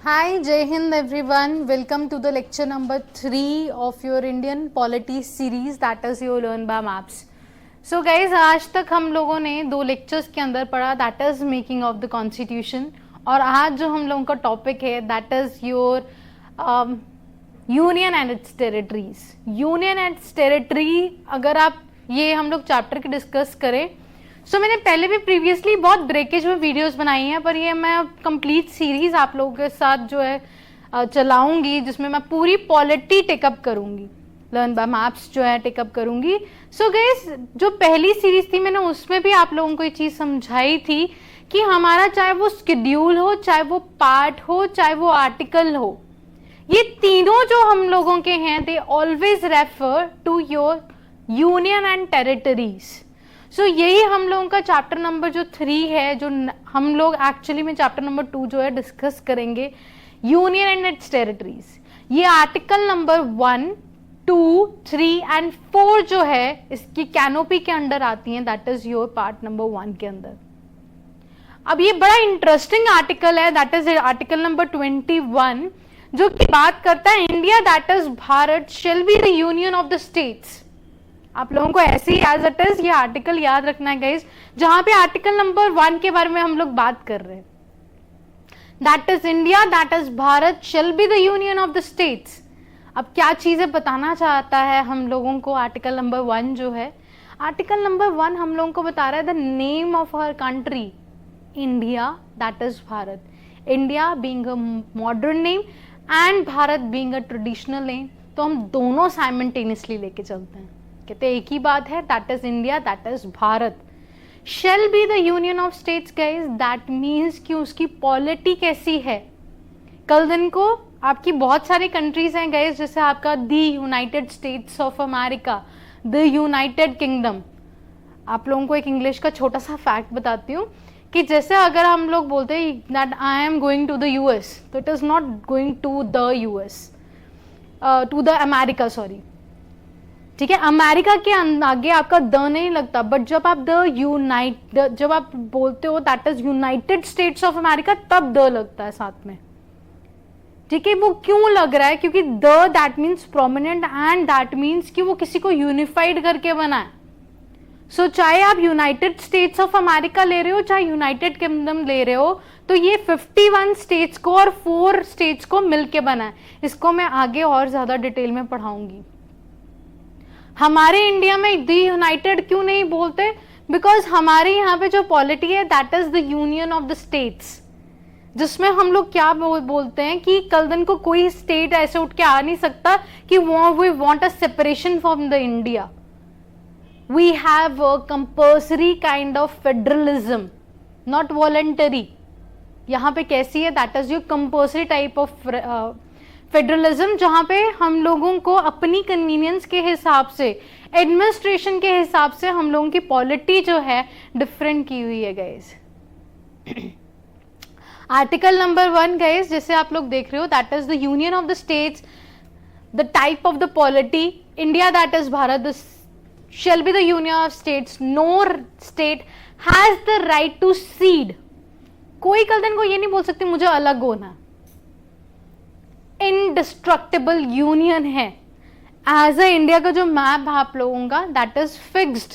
Hi, Jai Hind everyone. Welcome to the lecture number 3 of your Indian Polity series, that is you learn by maps. So guys, आज तक हम लोगों ने 2 lectures के अंदर पढ़ा that is making of the constitution, और आज जो हम लोगों का topic है that is your union and its territories. Union and its territory अगर आप ये हम लोग chapter के discuss करें, सो मैंने पहले भी प्रीवियसली बहुत ब्रेकेज में वीडियोस बनाई हैं, पर ये मैं कंप्लीट सीरीज आप लोगों के साथ जो है चलाऊंगी, जिसमें मैं पूरी पॉलिटी टेकअप करूंगी, लर्न बाय मैप्स जो है टेकअप करूंगी. सो गाइस, जो पहली सीरीज थी मैंने उसमें भी आप लोगों को ये चीज़ समझाई थी कि हमारा चाहे वो शेड्यूल हो, चाहे वो पार्ट हो, चाहे वो आर्टिकल हो, ये तीनों जो हम लोगों के हैं they always refer to your union and territories. So यही हम लोगों का चैप्टर नंबर जो 3 है, जो हम लोग एक्चुअली में चैप्टर नंबर 2 जो है डिस्कस करेंगे, यूनियन एंड इट्स टेरिटरीज. ये आर्टिकल नंबर 1, 2, 3 एंड 4 जो है इसकी कैनोपी के अंडर आती हैं, that is your part number 1 के अंदर. अब ये बड़ा इंटरेस्टिंग आर्टिकल है, दैट इज आर्टिकल नंबर 21, जो की बात करता है India that is Bharat shall be the union of the states. आप लोगों को ऐसे ही एज इट इज ये आर्टिकल याद रखना है गाइस, जहां पे आर्टिकल नंबर 1 के बारे में हम लोग बात कर रहे हैं, that is India that is Bharat shall be the union of the states. अब क्या चीजें बताना चाहता है हम लोगों को आर्टिकल नंबर 1 जो है, आर्टिकल नंबर 1 हम लोगों को बता रहा है the name of our country India that is Bharat. India being a modern name and Bharat being a traditional name, तो हम दोनों साइमल्टेनियसली लेके चलते हैं, कहते एक ही बात है, that is India that is Bharat. Shall be the union of states guys, that means कि उसकी पॉलिटी कैसी है. कल दिन को आपकी बहुत सारी कंट्रीज हैं गाइज, जैसे आपका the United states of America, the United kingdom. आप लोगों को एक इंग्लिश का छोटा सा फैक्ट बताती हूँ कि जैसे अगर हम लोग बोलते हैं that I am going to the US, तो it is not going to the US, to the America, sorry, ठीक है. अमेरिका के आगे आपका द नहीं लगता, बट जब आप जब आप बोलते हो that is United states of America, तब द लगता है साथ में, ठीक है. वो क्यों लग रहा है? क्योंकि the that means prominent and that means कि वो किसी को यूनिफाइड करके बना है. सो चाहे आप यूनाइटेड स्टेट्स ऑफ अमेरिका ले रहे हो, चाहे यूनाइटेड किंगडम ले रहे हो, तो ये 51 स्टेट्स को और 4 स्टेट्स को मिलके बना है. इसको मैं आगे और ज्यादा डिटेल में पढ़ाऊंगी. हमारे इंडिया में द यूनाइटेड क्यों नहीं बोलते? बिकॉज हमारे यहाँ पे जो पॉलिटी है that is the union of the states, जिसमें हम लोग क्या बोलते हैं कि कल दिन को कोई स्टेट ऐसे उठ के आ नहीं सकता कि we want a separation from the India. We have a compulsory kind of federalism, not voluntary. यहाँ पे कैसी है? That is your compulsory type of federalism, जहां पे हम लोगों को अपनी कन्वीनियंस के हिसाब से, एडमिनिस्ट्रेशन के हिसाब से हम लोगों की पॉलिटी जो है डिफरेंट की हुई है गाइस. आर्टिकल नंबर 1 गाइस, जैसे आप लोग देख रहे हो, that is the union of the states, the type of the polity India that is Bharat shall be the union of states. No state has the right to cede. कोई कल दिन को ये नहीं बोल सकते मुझे अलग होना. इनडिस्ट्रक्टिबल यूनियन है. एज अ इंडिया का जो मैप है आप लोगों का that is fixed.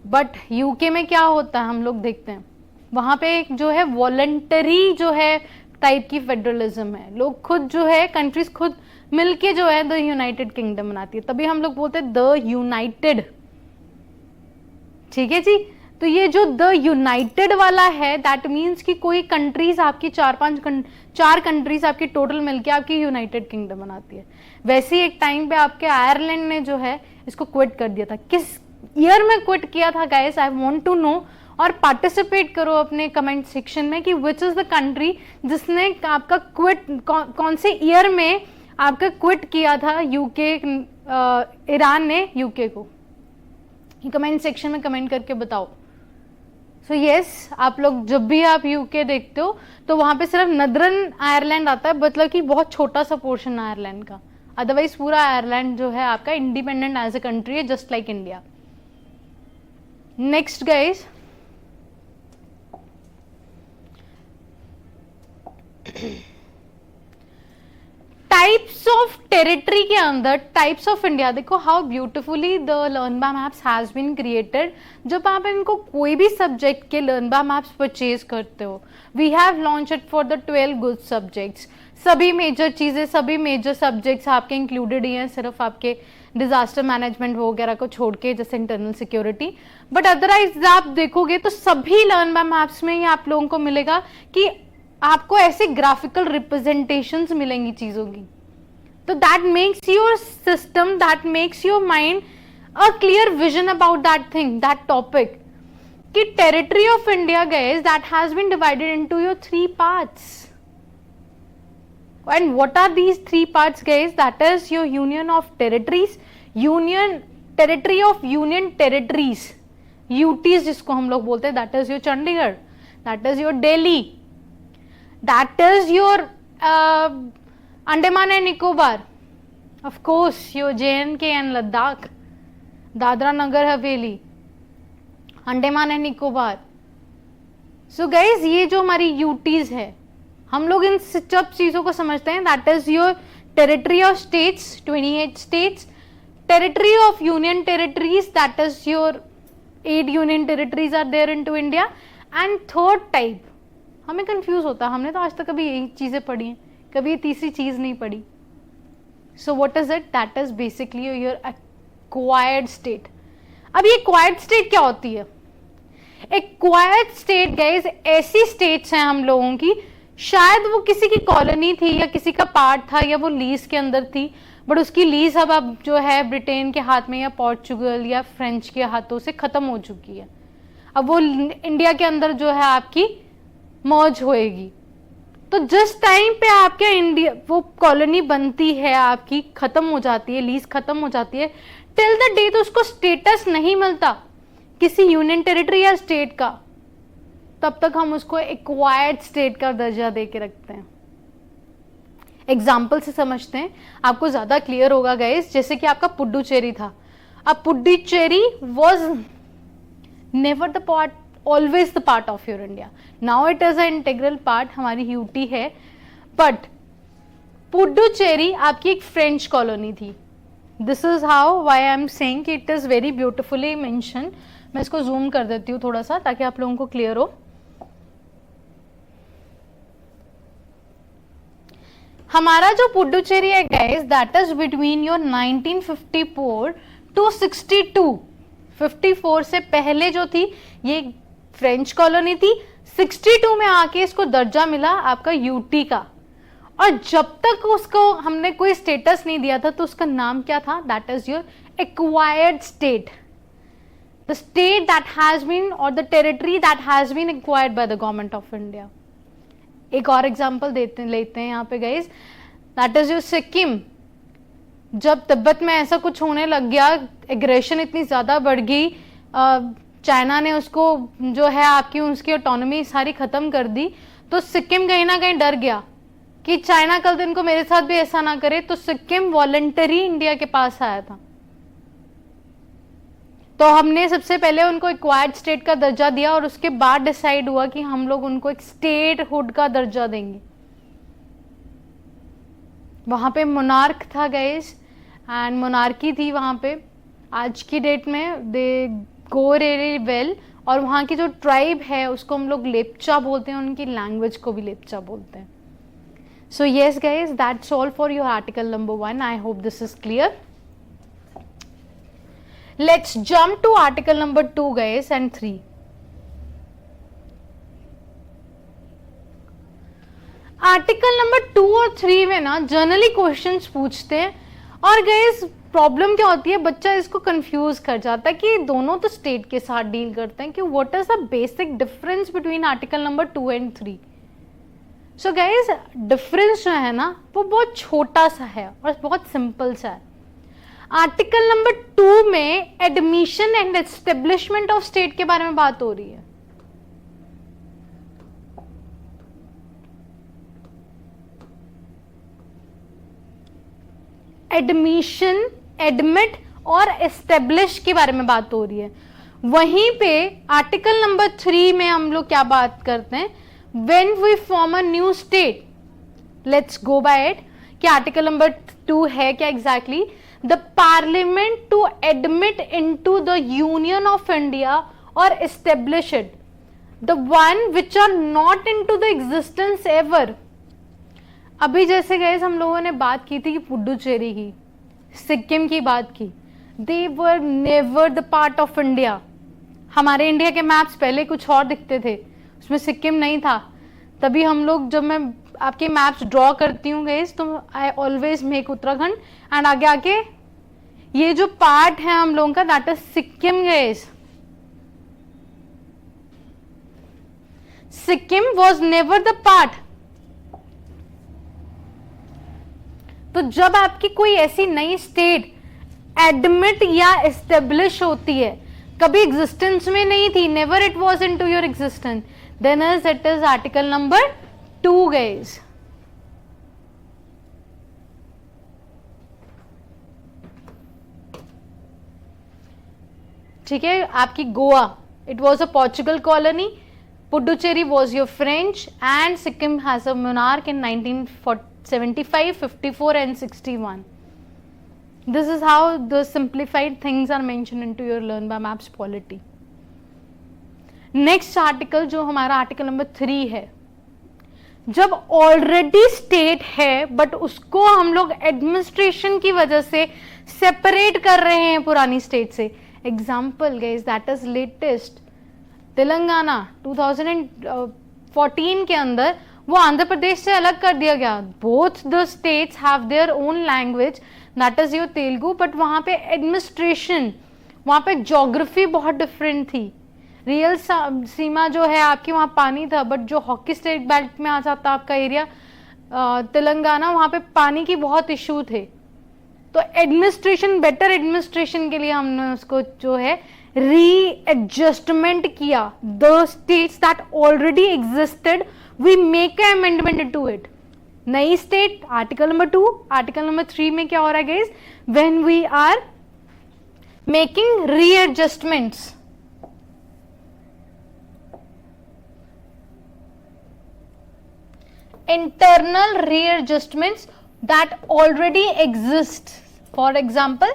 But UK में क्या होता है हम लोग देखते हैं, वहां पे एक जो है वॉलंटरी जो है टाइप की फेडरलिज्म है. लोग खुद जो है, कंट्रीज खुद मिलके जो है द यूनाइटेड किंगडम बनाती है, तभी हम लोग बोलते हैं द यूनाइटेड, ठीक है जी. तो ये जो द यूनाइटेड वाला है दैट मीन्स कि कोई कंट्रीज आपकी 4 कंट्रीज आपकी टोटल मिलके आपकी यूनाइटेड किंगडम बनाती है. वैसे ही एक टाइम पे आपके आयरलैंड ने जो है इसको क्विट कर दिया था. किस ईयर में क्विट किया था guys? I want to know. और पार्टिसिपेट करो अपने कमेंट सेक्शन में कि विच इज द कंट्री जिसने आपका क्विट, कौन से ईयर में आपका क्विट किया था यूके, ईरान ने यूके को. कमेंट सेक्शन में कमेंट करके बताओ. सो यस, आप लोग जब भी आप यूके देखते हो तो वहां पे सिर्फ नदरन आयरलैंड आता है, मतलब कि बहुत छोटा सा पोर्शन आयरलैंड का. अदरवाइज पूरा आयरलैंड जो है आपका इंडिपेंडेंट एज अ कंट्री है, just like India. Next guys, types of territory के अंदर टाइप्स ऑफ इंडिया, देखो how beautifully the learn by maps has been created. जब आप इनको कोई भी सब्जेक्ट के लर्न बाय मैप्स परचेज करते हो, we have launch it for the 12 good subjects. सभी मेजर चीजें, सभी मेजर सब्जेक्ट्स आपके इंक्लूडेड ही हैं, सिर्फ आपके डिजास्टर मैनेजमेंट वगैरह को छोड़ के, जैसे इंटरनल सिक्योरिटी। बट अदरवाइज आप देखोगे तो सभी लर्न बाय मैप्स में ही आप लोगों को मिलेगा कि आपको ऐसे ग्राफिकल रिप्रेजेंटेशंस मिलेंगी चीजों की। तो that makes your system, that makes your mind a clear vision about that thing, that topic. कि territory of India guys, that has been divided into your 3 parts. And what are these 3 parts guys? That is your union of territories, territory of union territories, UTs जिसको हम लोग बोलते हैं, that is your Chandigarh, that is your Delhi, that is your Andaman and Nicobar, of course your JNK and Ladakh, Dadra Nagar Haveli, Andaman and Nicobar. So guys, ये जो हमारी UTs है, हम लोग इन सब चीजों को समझते हैं। That is your territory of states, 28 states, territory of union territories, that is your 8 union territories are there into India. And third type, हमें कंफ्यूज होता है, हमने तो आज तक कभी यही चीजें पढ़ी हैं, कभी ये तीसरी चीज नहीं पढ़ी। So what is it? That is basically your acquired state. अब ये एक्वायर्ड स्टेट क्या होती है? एक्वायर्ड स्टेट गाइस ऐसी स्टेट्स हैं हम लोगों की, शायद वो किसी की कॉलोनी थी या किसी का पार्ट था या वो लीज के अंदर थी, बट उसकी लीज अब जो है ब्रिटेन के हाथ में या पोर्चुगल या फ्रेंच के हाथों से खत्म हो चुकी है। अब वो इंडिया के अंदर जो है आपकी मर्ज होएगी। तो जिस टाइम पे आपके इंडिया वो कॉलोनी बनती है, आपकी खत्म हो जाती है, लीज खत्म हो जाती है, टिल द डे तो उसको स्टेटस नहीं मिलता किसी यूनियन टेरिटरी या स्टेट का, तब तक हम उसको एक्वायर्ड स्टेट का दर्जा दे के रखते हैं। एग्जाम्पल से समझते हैं, आपको ज्यादा क्लियर होगा गाइस। जैसे कि आपका पुडुचेरी था। अब Puducherry was never the part, always the part of your India. Now it is a integral part, हमारी यूटी है। बट पुडुचेरी आपकी एक फ्रेंच कॉलोनी थी। This is how why I am saying कि it is very beautifully mention. मैं इसको zoom कर देती हूँ थोड़ा सा ताकि आप लोगों को क्लियर हो। हमारा जो पुडुचेरी है guys, that is between your 1954 to 62। 54 से पहले जो थी ये फ्रेंच कॉलोनी थी, 62 में आके इसको दर्जा मिला आपका यूटी का। और जब तक उसको हमने कोई स्टेटस नहीं दिया था तो उसका नाम क्या था? That is your acquired state, the state that has been और the territory that has been acquired by the government of India. एक और एग्जांपल लेते हैं यहाँ पे guys, that is your Sikkim. जब तिब्बत में ऐसा कुछ होने लग गया, एग्रेशन इतनी ज्यादा बढ़ गई, चाइना ने उसको जो है आपकी उसकी ऑटोनॉमी सारी खत्म कर दी, तो सिक्किम कहीं ना कहीं डर गया कि चाइना कल दिन को मेरे साथ भी ऐसा ना करे। तो सिक्किम वॉलंटरी इंडिया के पास आया था। तो हमने सबसे पहले उनको एक्वायर्ड स्टेट का दर्जा दिया और उसके बाद डिसाइड हुआ कि हम लोग उनको एक स्टेट हुड का दर्जा देंगे। वहां पे मोनार्क था गाइस, एंड मोनार्की थी वहां पे। आज की डेट में दे गो रियली वेल। और वहां की जो ट्राइब है उसको हम लोग लेप्चा बोलते हैं, उनकी लैंग्वेज को भी लेप्चा बोलते हैं। So yes guys, that's all for your article number 1। I hope this is clear. Let's jump to article number 2 guys and 3. Article number 2 और 3 में ना जनरली क्वेश्चंस पूछते हैं, और गाइस प्रॉब्लम क्या होती है, बच्चा इसको कंफ्यूज कर जाता है कि दोनों तो स्टेट के साथ डील करते हैं, कि what is the basic difference between article number 2 and 3। So guys difference जो है ना वो बहुत छोटा सा है और बहुत सिंपल सा है। आर्टिकल नंबर 2 में admission and establishment of state के बारे में बात हो रही है। एडमिशन, एडमिट और एस्टेब्लिश के बारे में बात हो रही है। वहीं पे आर्टिकल नंबर 3 में हम लोग क्या बात करते हैं, when we form a new state, let's go by it, कि आर्टिकल नंबर 2 है क्या exactly. The parliament to admit into the union of India और establish it, the one which are not into the existence ever. अभी जैसे guys हम लोगों ने बात की थी कि पुडुचेरी की, सिक्किम की बात की, they were never the part of India. हमारे इंडिया के मैप्स पहले कुछ और दिखते थे, उसमें सिक्किम नहीं था। तभी हम लोग, जब मैं आपके मैप्स ड्रॉ करती हूँ गाइस, तो I always make Uttarakhand and आगे आके ये जो पार्ट है हम लोगों का, that is Sikkim guys. Sikkim was never the part. तो जब आपकी कोई ऐसी नई स्टेट एडमिट या एस्टेब्लिश होती है, कभी एग्जिस्टेंस में नहीं थी, never it was in to your existence, then it is article number 2 guys. ठीक है, आपकी Goa, it was a Portugal colony, Puducherry was your French, and Sikkim has a monarch in 1975, 54 and 61. This is how the simplified things are mentioned into your Learn by Maps polity. Next article जो हमारा article number 3 है, जब already state है but उसको हम लोग administration की वजह से सेपरेट कर रहे हैं पुरानी स्टेट से। Example guys, that is latest Telangana 2014 के अंदर वो आंध्र प्रदेश से अलग कर दिया गया। Both the states have their own language, that is your Telugu, but वहां पे एडमिनिस्ट्रेशन, वहां पे ज्योग्राफी बहुत डिफरेंट थी। रियल सीमा जो है आपकी, वहां पानी था, बट जो हॉकी स्टेट बेल्ट में आ जाता आपका एरिया तेलंगाना, वहां पे पानी की बहुत इशू थे। तो एडमिनिस्ट्रेशन, बेटर एडमिनिस्ट्रेशन के लिए हमने उसको जो है रीएडजस्टमेंट किया। The states that already existed, we make a amendment to it. नई state article number 2, article number 3 में क्या हो रहा है guys, when we are making readjustments, internal readjustments that already exist, for example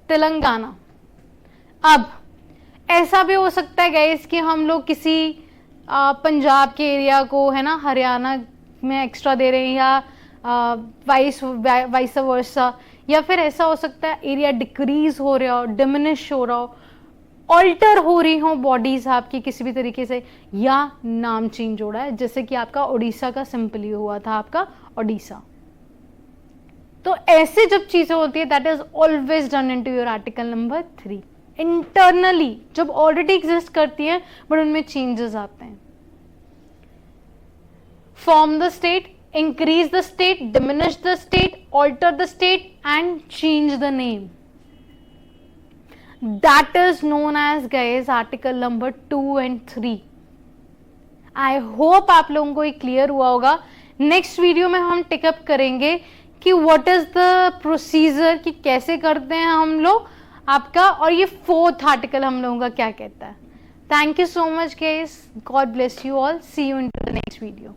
Telangana. अब ऐसा भी हो सकता है गाइस कि हम लोग किसी पंजाब के एरिया को है ना हरियाणा में एक्स्ट्रा दे रहे हैं, या वाइस वर्सा, या फिर ऐसा हो सकता है एरिया डिक्रीज हो रहा हो, डिमिनिश हो रहा हो, ऑल्टर हो रही हो बॉडीज आपकी किसी भी तरीके से, या नाम चेंज हो रहा है, जैसे कि आपका ओडिशा का सिंपली हुआ था, आपका ओडिशा। तो ऐसे जब चीजें होती है, that is always done into your article number 3। Internally जब ऑलरेडी एग्जिस्ट करती है बट उनमें चेंजेस आते हैं। Form the state, increase the state, diminish the state, alter the state and change the name, that is known as guys article number 2 and 3. I hope आप लोगों को ये क्लियर हुआ होगा। नेक्स्ट वीडियो में हम टेकअप करेंगे कि व्हाट इज द प्रोसीजर, कि कैसे करते हैं हम लोग आपका, और ये 4th आर्टिकल हम लोगों का क्या कहता है। Thank you so much guys, God bless you all, see you in the next video.